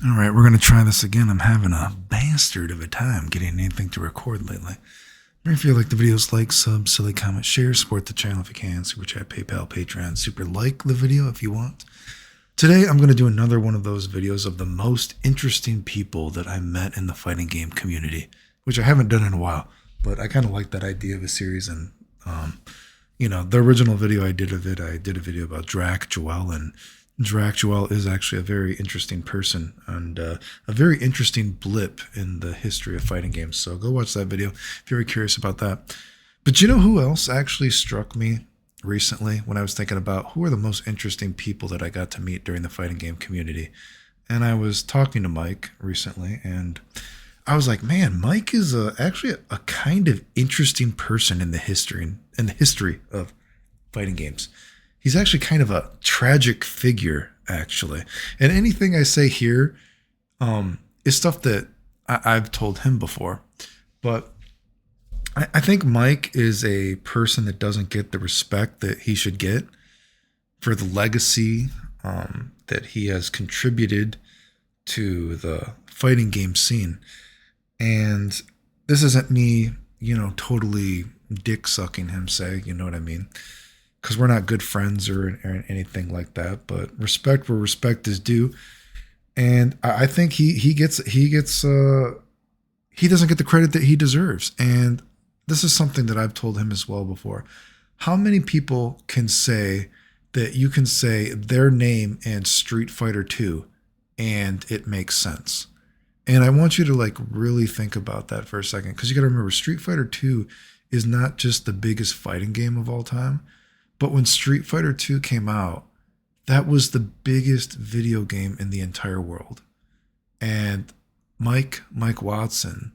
All right, we're going to try this again. I'm having a bastard of a time getting anything to record lately. If you like the videos, like, sub, silly comment, share, support the channel if you can, super chat, PayPal, Patreon, super like the video if you want. Today, I'm going to do another one of those videos of the most interesting people that I met in the fighting game community, which I haven't done in a while, but I kind of like that idea of a series. And, the original video I did of it, I did a video about Drac Joel, and Drac Joel is actually a very interesting person and a very interesting blip in the history of fighting games. So go watch that video if you're curious about that. But you know who else actually struck me recently when I was thinking about who are the most interesting people that I got to meet during the fighting game community? And I was talking to Mike recently, and I was like, man, Mike is actually a kind of interesting person in the history of fighting games. He's actually kind of a tragic figure, actually. And anything I say here is stuff that I've told him before. But I think Mike is a person that doesn't get the respect that he should get for the legacy that he has contributed to the fighting game scene. And this isn't me, totally dick sucking him, say, you know what I mean? Because we're not good friends or anything like that, but respect where respect is due. And I think he doesn't get the credit that he deserves. And this is something that I've told him as well before. How many people can say that you can say their name in Street Fighter 2 and it makes sense? And I want you to really think about that for a second, because you got to remember Street Fighter 2 is not just the biggest fighting game of all time. But when Street Fighter 2 came out, that was the biggest video game in the entire world. And Mike Watson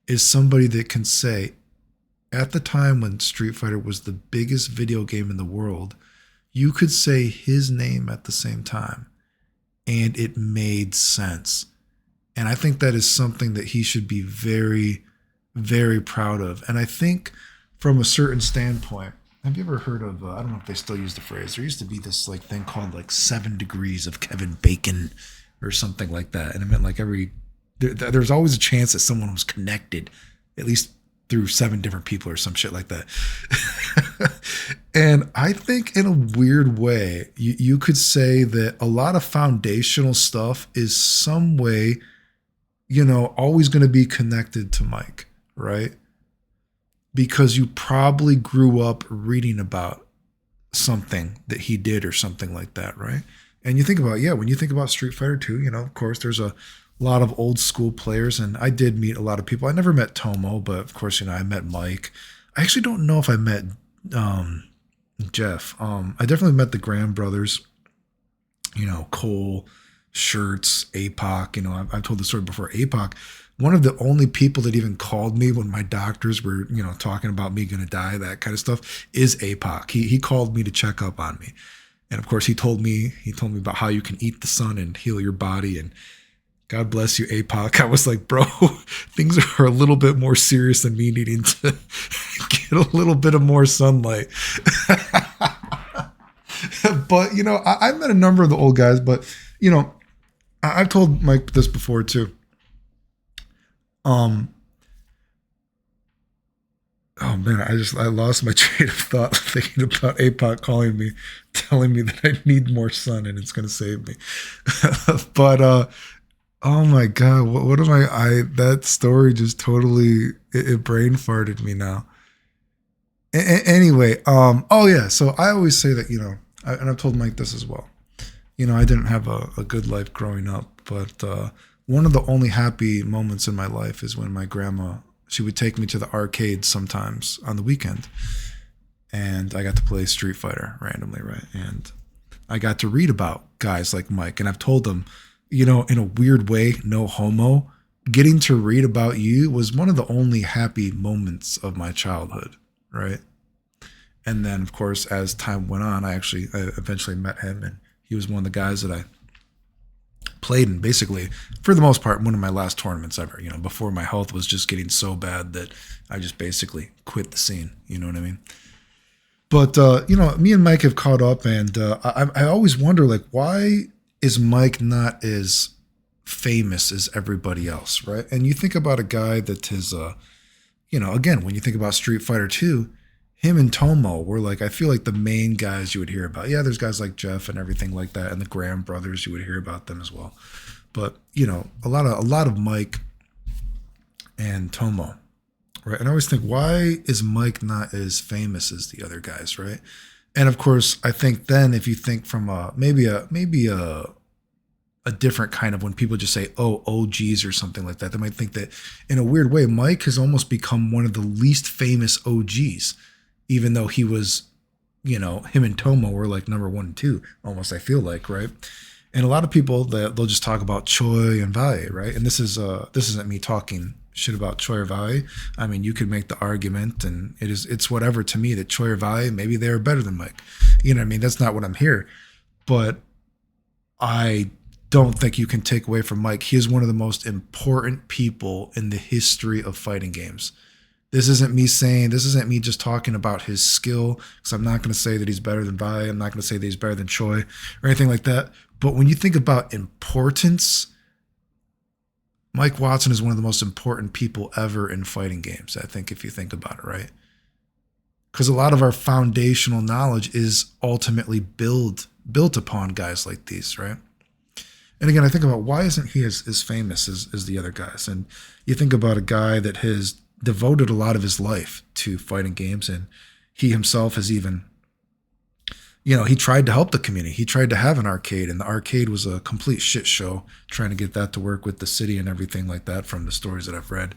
is somebody that can say, at the time when Street Fighter was the biggest video game in the world, you could say his name at the same time, and it made sense. And I think that is something that he should be very, very proud of. And I think from a certain standpoint, have you ever heard of, I don't know if they still use the phrase, there used to be this thing called 7 degrees of Kevin Bacon or something like that. And it meant there's always a chance that someone was connected, at least through 7 different people or some shit like that. And I think in a weird way, you could say that a lot of foundational stuff is some way, always going to be connected to Mike, right? Because you probably grew up reading about something that he did or something like that, right? And you think about, when you think about Street Fighter 2, of course, there's a lot of old school players, and I did meet a lot of people. I never met Tomo, but of course, I met Mike. I actually don't know if I met Jeff. I definitely met the Graham brothers, Cole, Shirts, APOC. I've told the story before. APOC, one of the only people that even called me when my doctors were, talking about me going to die, that kind of stuff, is APOC. He called me to check up on me. And of course, he told me about how you can eat the sun and heal your body. And God bless you, APOC. I was like, bro, things are a little bit more serious than me needing to get a little bit of more sunlight. But, I've met a number of the old guys, but, I've told Mike this before too. Oh man, I lost my train of thought thinking about APOC calling me, telling me that I need more sun and it's going to save me. But, oh my God, what am that story just totally, it brain farted me now. Anyway, oh yeah. So I always say that, and I've told Mike this as well. I didn't have a good life growing up, but, one of the only happy moments in my life is when my grandma, she would take me to the arcade sometimes on the weekend, and I got to play Street Fighter randomly, right? And I got to read about guys like Mike, and I've told them, in a weird way, no homo, getting to read about you was one of the only happy moments of my childhood, right? And then, of course, as time went on, I eventually met him, and he was one of the guys that I played in, basically, for the most part, one of my last tournaments ever, before my health was just getting so bad that I just basically quit the scene, you know what I mean? But, me and Mike have caught up, and I always wonder, why is Mike not as famous as everybody else, right? And you think about a guy that is, again, when you think about Street Fighter 2, him and Tomo were like, I feel like the main guys you would hear about. Yeah, there's guys like Jeff and everything like that, and the Graham brothers, you would hear about them as well. But, a lot of Mike and Tomo, right? And I always think, why is Mike not as famous as the other guys, right? And of course, I think then if you think from maybe a different kind of, when people just say, oh, OGs or something like that, they might think that in a weird way, Mike has almost become one of the least famous OGs, even though he was, him and Tomo were like number 1 and 2, almost, I feel like, right? And a lot of people, they'll just talk about Choi and Valle, right? And this isn't me talking shit about Choi or Valle. I mean, you could make the argument, and it's whatever to me that Choi or Valle, maybe they are better than Mike. You know what I mean? That's not what I'm here. But I don't think you can take away from Mike. He is one of the most important people in the history of fighting games. This isn't me just talking about his skill, because I'm not going to say that he's better than Valle. I'm not going to say that he's better than Choi or anything like that. But when you think about importance, Mike Watson is one of the most important people ever in fighting games, I think, if you think about it, right? Because a lot of our foundational knowledge is ultimately built upon guys like these, right? And again, I think about, why isn't he as famous as the other guys? And you think about a guy that has devoted a lot of his life to fighting games, and he himself has even, he tried to help the community. He tried to have an arcade, and the arcade was a complete shit show, trying to get that to work with the city and everything like that, from the stories that I've read.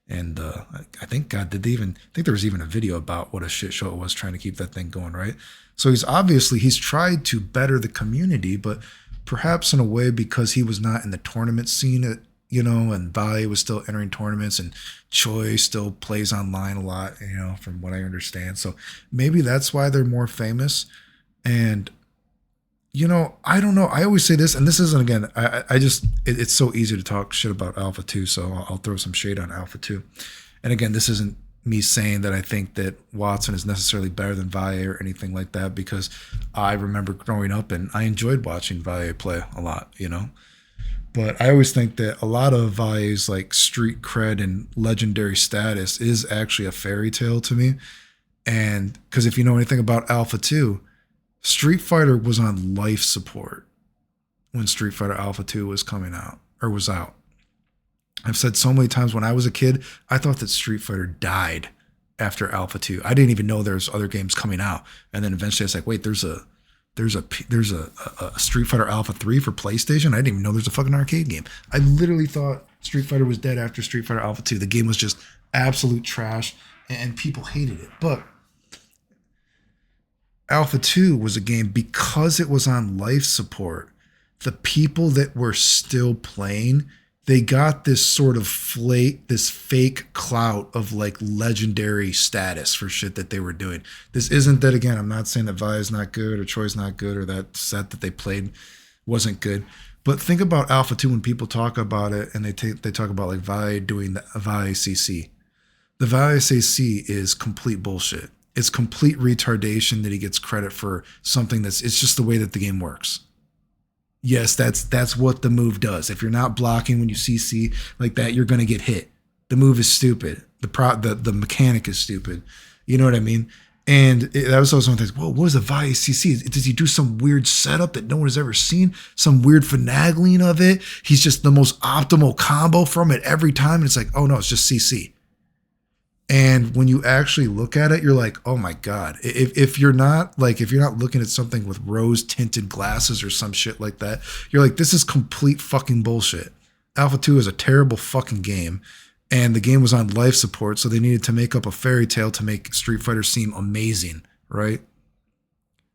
And I think, God, I think there was even a video about what a shit show it was, trying to keep that thing going, right? So he's tried to better the community, but perhaps in a way because he was not in the tournament scene, and Valle was still entering tournaments, and Choi still plays online a lot, from what I understand. So maybe that's why they're more famous. And, I don't know. I always say this, and this isn't, again, it's so easy to talk shit about Alpha 2, so I'll throw some shade on Alpha 2. And again, this isn't me saying that I think that Watson is necessarily better than Valle or anything like that, because I remember growing up and I enjoyed watching Valle play a lot, But I always think that a lot of Valle's like street cred and legendary status is actually a fairy tale to me. And because if you know anything about Alpha 2, Street Fighter was on life support when Street Fighter Alpha 2 was coming out, or was out. I've said so many times, when I was a kid, I thought that Street Fighter died after Alpha 2. I didn't even know there's other games coming out. And then eventually I was like, wait, there's a Street Fighter Alpha 3 for PlayStation? I didn't even know there's a fucking arcade game. I literally thought Street Fighter was dead after Street Fighter Alpha 2. The game was just absolute trash, and people hated it. But Alpha 2 was a game, because it was on life support, the people that were still playing, they got this sort of this fake clout of like legendary status for shit that they were doing. This isn't that, again, I'm not saying that Vi is not good or Choi's not good or that set that they played wasn't good. But think about Alpha 2 when people talk about it, and they talk about like Vi doing the Vi CC. The Vi CC is complete bullshit. It's complete retardation that he gets credit for something it's just the way that the game works. Yes, that's what the move does. If you're not blocking when you CC like that, you're going to get hit. The move is stupid. The mechanic is stupid. You know what I mean? And that was always one of the things. Whoa, what is a Vi CC? Does he do some weird setup that no one has ever seen? Some weird finagling of it? He's just the most optimal combo from it every time. And it's like, oh no, it's just CC. And when you actually look at it, you're like, oh my God. If you're not looking at something with rose tinted glasses or some shit like that, you're like, this is complete fucking bullshit. Alpha 2 is a terrible fucking game. And the game was on life support, so they needed to make up a fairy tale to make Street Fighter seem amazing, right?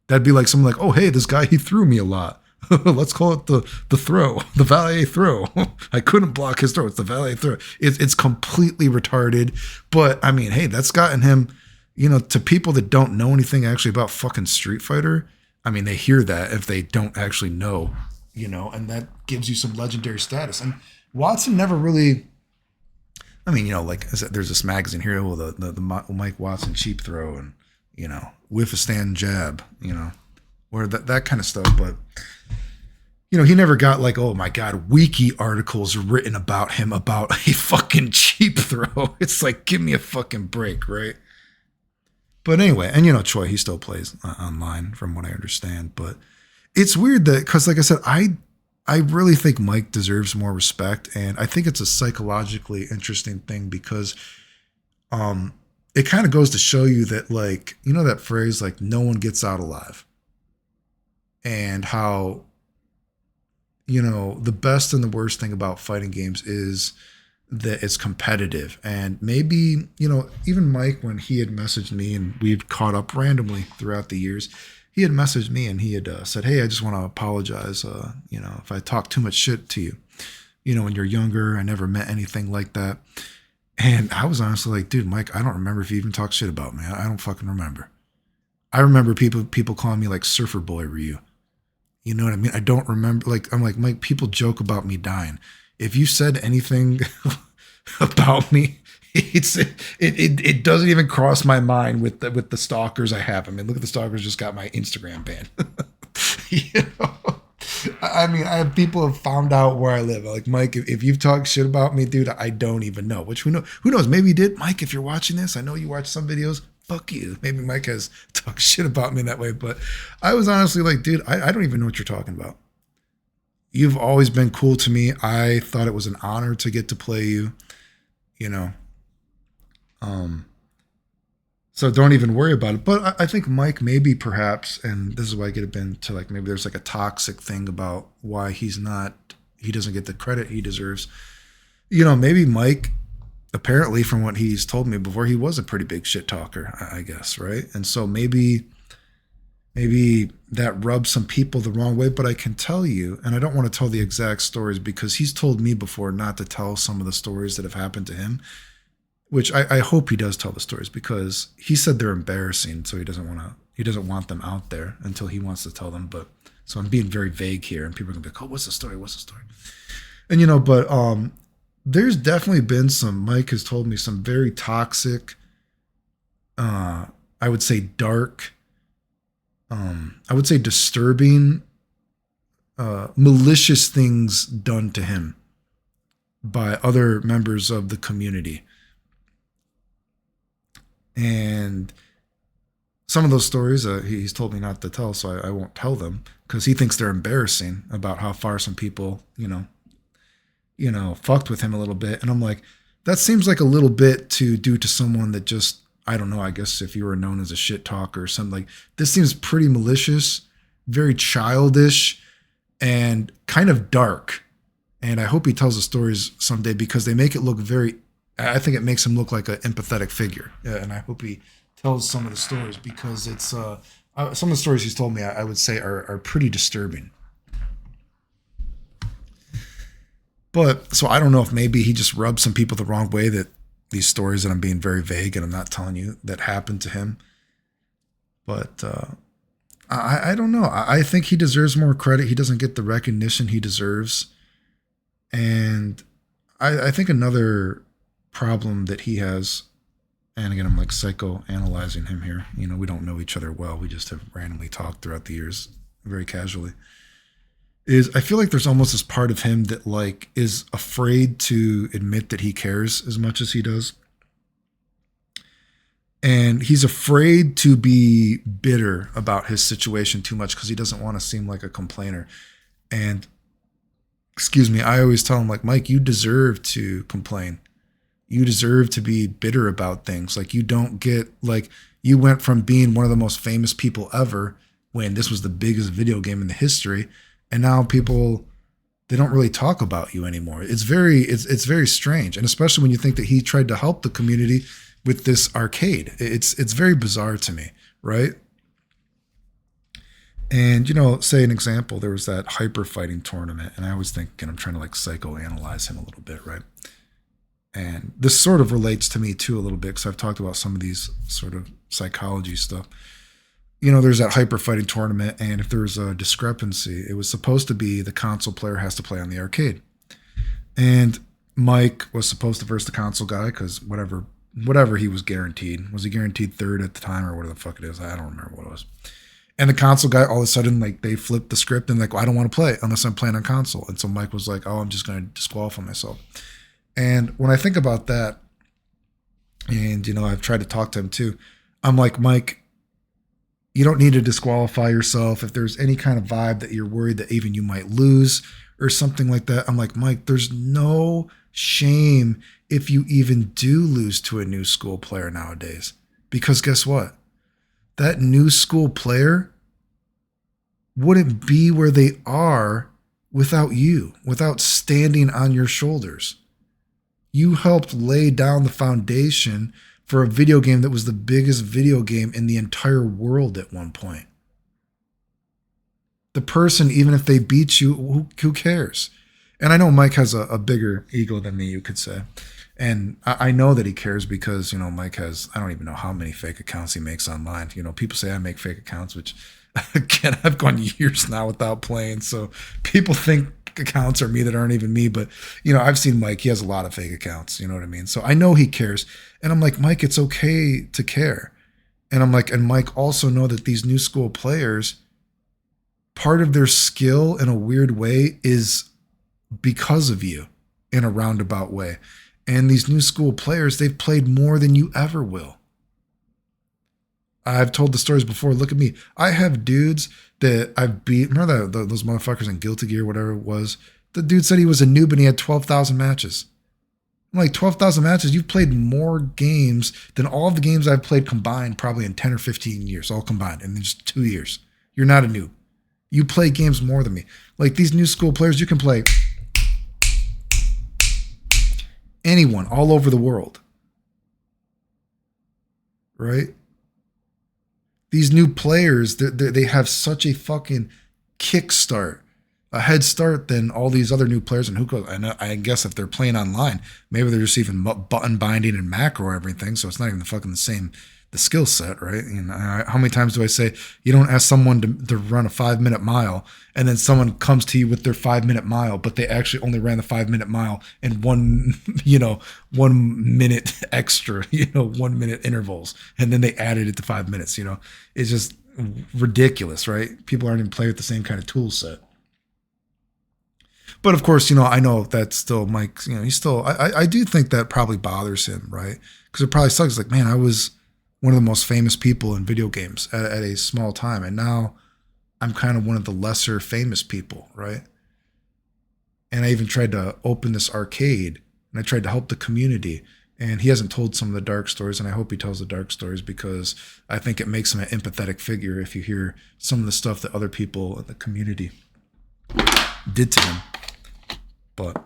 That'd be like someone like, oh hey, this guy, he threw me a lot. Let's call it the throw, the Valle throw. I couldn't block his throw. It's the Valle throw. It's completely retarded. But I mean, hey, that's gotten him, to people that don't know anything actually about fucking Street Fighter. I mean, they hear that if they don't actually know, and that gives you some legendary status. And Watson never really, I mean, like I said, there's this magazine here, the Mike Watson cheap throw, and whiff a stand jab, or that kind of stuff. But he never got like, oh my God, wiki articles written about him about a fucking cheap throw. It's like, give me a fucking break, right? But anyway, and Choi, he still plays online from what I understand. But it's weird that, because like I said, I really think Mike deserves more respect. And I think it's a psychologically interesting thing because it kind of goes to show you that, like, that phrase, like, no one gets out alive. And how, the best and the worst thing about fighting games is that it's competitive. And maybe, even Mike, when he had messaged me and we've caught up randomly throughout the years, he had messaged me and he had said, hey, I just want to apologize, if I talk too much shit to you. When you're younger, I never meant anything like that. And I was honestly like, dude, Mike, I don't remember if you even talked shit about me. I don't fucking remember. I remember people calling me like Surfer Boy Ryu. You know what I mean? I don't remember. Like, I'm like, Mike, people joke about me dying. If you said anything about me, it doesn't even cross my mind with the stalkers I have. I mean, look at the stalkers just got my Instagram banned. I mean, I have people have found out where I live. Like, Mike, if you've talked shit about me, dude, I don't even know. Which who knows? Maybe you did. Mike, if you're watching this, I know you watch some videos. Fuck you. Maybe Mike has talked shit about me that way. But I was honestly like, dude, I don't even know what you're talking about. You've always been cool to me. I thought it was an honor to get to play you, So don't even worry about it. But I think Mike, maybe perhaps, and this is why I get into like, maybe there's like a toxic thing about why he doesn't get the credit he deserves. Maybe Mike, apparently from what he's told me before, he was a pretty big shit talker, I guess, right? And so maybe that rubs some people the wrong way. But I can tell you, and I don't want to tell the exact stories because he's told me before not to tell some of the stories that have happened to him, which I hope he does tell the stories because he said they're embarrassing. So he doesn't want them out there until he wants to tell them. But so I'm being very vague here and people are gonna be like, oh, what's the story? And but there's definitely been Mike has told me some very toxic, I would say dark, I would say disturbing, malicious things done to him by other members of the community. And some of those stories he's told me not to tell, so I won't tell them because he thinks they're embarrassing about how far some people, fucked with him a little bit. And I'm like, that seems like a little bit to do to someone that just, I don't know, I guess if you were known as a shit talker or something, like this seems pretty malicious, very childish, and kind of dark. And I hope he tells the stories someday because they make it look I think it makes him look like an empathetic figure. Yeah, and I hope he tells some of the stories because it's some of the stories he's told me, I would say are pretty disturbing. But so I don't know if maybe he just rubbed some people the wrong way, that these stories that I'm being very vague and I'm not telling you that happened to him. But I don't know. I think he deserves more credit. He doesn't get the recognition he deserves. And I think another problem that he has, and again, I'm like psychoanalyzing him here. We don't know each other well. We just have randomly talked throughout the years very casually. Is I feel like there's almost this part of him that like is afraid to admit that he cares as much as he does. And he's afraid to be bitter about his situation too much because he doesn't want to seem like a complainer. And excuse me, I always tell him like, Mike, you deserve to complain. You deserve to be bitter about things. Like you don't get, like you went from being one of the most famous people ever when this was the biggest video game in the history. And now people, they don't really talk about you anymore. It's very strange. And especially when you think that he tried to help the community with this arcade. It's very bizarre to me, right? And, say an example, there was that hyper fighting tournament. And I always think, and I'm trying to like psychoanalyze him a little bit, right? And this sort of relates to me too a little bit because I've talked about some of these sort of psychology stuff. There's that hyper fighting tournament, and if there's a discrepancy, it was supposed to be the console player has to play on the arcade. And Mike was supposed to verse the console guy because whatever he was guaranteed. Was he guaranteed third at the time or whatever the fuck it is? I don't remember what it was. And the console guy, all of a sudden, like they flipped the script and like, well, I don't want to play unless I'm playing on console. And so Mike was like, oh, I'm just going to disqualify myself. And when I think about that, and, you know, I've tried to talk to him too, I'm like, Mike, you don't need to disqualify yourself. If there's any kind of vibe that you're worried that even you might lose or something like that, I'm like, Mike, there's no shame if you even do lose to a new school player nowadays. Because guess what? That new school player wouldn't be where they are without you, without standing on your shoulders. You helped lay down the foundation for a video game that was the biggest video game in the entire world at one point. The person, even if they beat you, who cares? And I know Mike has a bigger ego than me, you could say. And I know that he cares because, you know, Mike has, I don't even know how many fake accounts he makes online. You know, people say I make fake accounts, which, again, I've gone years now without playing. So people think accounts are me that aren't even me. But, you know, I've seen Mike, he has a lot of fake accounts. You know what I mean? So I know he cares. And I'm like, Mike, it's okay to care. And I'm like, and Mike, also know that these new school players, part of their skill in a weird way is because of you in a roundabout way. And these new school players, they've played more than you ever will. I've told the stories before. Look at me. I have dudes that I've beat. Remember those motherfuckers in Guilty Gear, whatever it was? The dude said he was a noob and he had 12,000 matches. I'm like, 12,000 matches? You've played more games than all of the games I've played combined probably in 10 or 15 years, all combined in just 2 years. You're not a noob. You play games more than me. Like these new school players, you can play anyone all over the world, right? These new players, they have such a fucking kickstart, a head start than all these other new players. And who goes? And I guess if they're playing online, maybe they're just even button binding and macro everything, so it's not even fucking the same. The skill set, right? You know, how many times do I say you don't ask someone to run a 5-minute mile and then someone comes to you with their 5-minute mile, but they actually only ran the 5-minute mile in 1 minute extra, 1 minute intervals. And then they added it to 5 minutes, it's just ridiculous, right? People aren't even playing with the same kind of tool set. But of course, I know that's still Mike, he's still, I do think that probably bothers him, right? Because it probably sucks. Like, man, I was one of the most famous people in video games at a small time. And now I'm kind of one of the lesser famous people, right? And I even tried to open this arcade and I tried to help the community. And he hasn't told some of the dark stories, and I hope he tells the dark stories because I think it makes him an empathetic figure if you hear some of the stuff that other people in the community did to him. But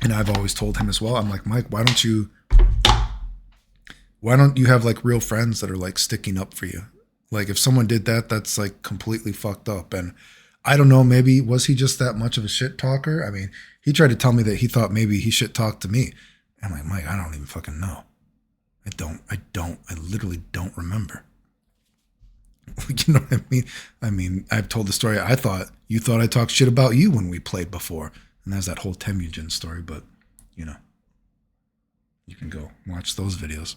and I've always told him as well, I'm like, Mike, why don't you have like real friends that are like sticking up for you? Like if someone did that, that's like completely fucked up. And I don't know, maybe was he just that much of a shit talker? I mean, he tried to tell me that he thought maybe he shit talked to me. I'm like, Mike, I don't even fucking know. I literally don't remember. You know what I mean? I mean, I've told the story. You thought I talked shit about you when we played before. And there's that whole Temujin story, but, you can go watch those videos.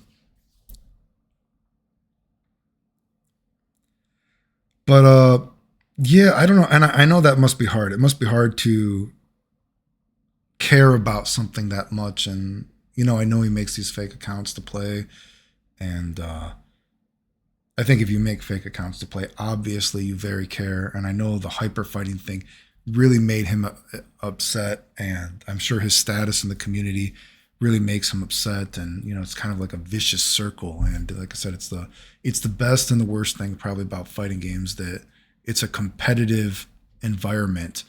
But, yeah, I don't know. And I know that must be hard. It must be hard to care about something that much. And, I know he makes these fake accounts to play. And I think if you make fake accounts to play, obviously you very care. And I know the hyper fighting thing really made him upset, and I'm sure his status in the community really makes him upset. And it's kind of like a vicious circle. And like I said, it's the best and the worst thing probably about fighting games, that it's a competitive environment.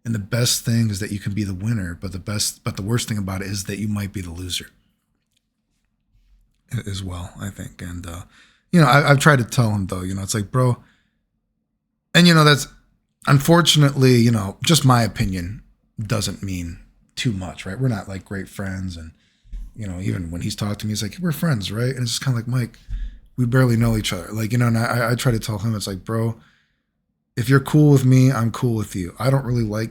And the best thing is that you can be the winner, but the worst thing about it is that you might be the loser as well, I think. And I've tried to tell him though, it's like, bro, and that's unfortunately, just my opinion doesn't mean too much, right? We're not like great friends. And, even when he's talked to me, he's like, we're friends, right? And it's just kind of like, Mike, we barely know each other. Like, and I try to tell him, it's like, bro, if you're cool with me, I'm cool with you. I don't really like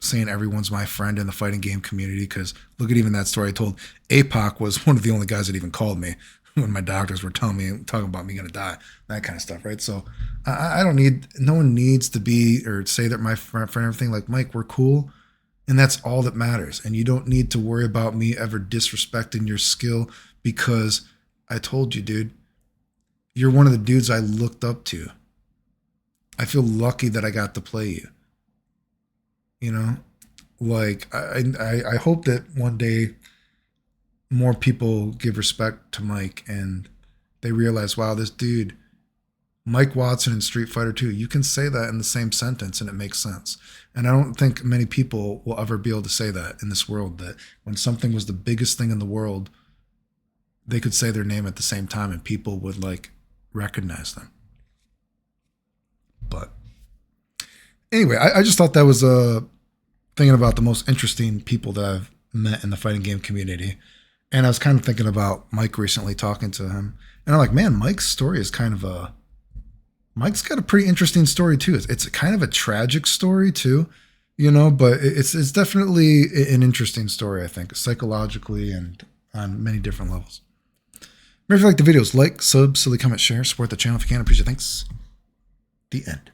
saying everyone's my friend in the fighting game community, because look at even that story I told. APOC was one of the only guys that even called me when my doctors were talking about me gonna die, that kind of stuff, right? So I don't need, no one needs to be or say that my friend and everything. Like, Mike, we're cool, and that's all that matters. And you don't need to worry about me ever disrespecting your skill, because I told you, dude, you're one of the dudes I looked up to. I feel lucky that I got to play you. You know, like I hope that one day more people give respect to Mike and they realize, wow, this dude, Mike Watson in Street Fighter 2, you can say that in the same sentence and it makes sense. And I don't think many people will ever be able to say that in this world, that when something was the biggest thing in the world, they could say their name at the same time and people would like recognize them. But anyway, I just thought that was thinking about the most interesting people that I've met in the fighting game community. And I was kind of thinking about Mike recently, talking to him. And I'm like, man, Mike's story is kind of Mike's got a pretty interesting story too. It's kind of a tragic story too, you know, but it's definitely an interesting story, I think, psychologically and on many different levels. Remember, if you like the videos, like, sub, silly, comment, share, support the channel if you can. Appreciate it. Thanks. The end.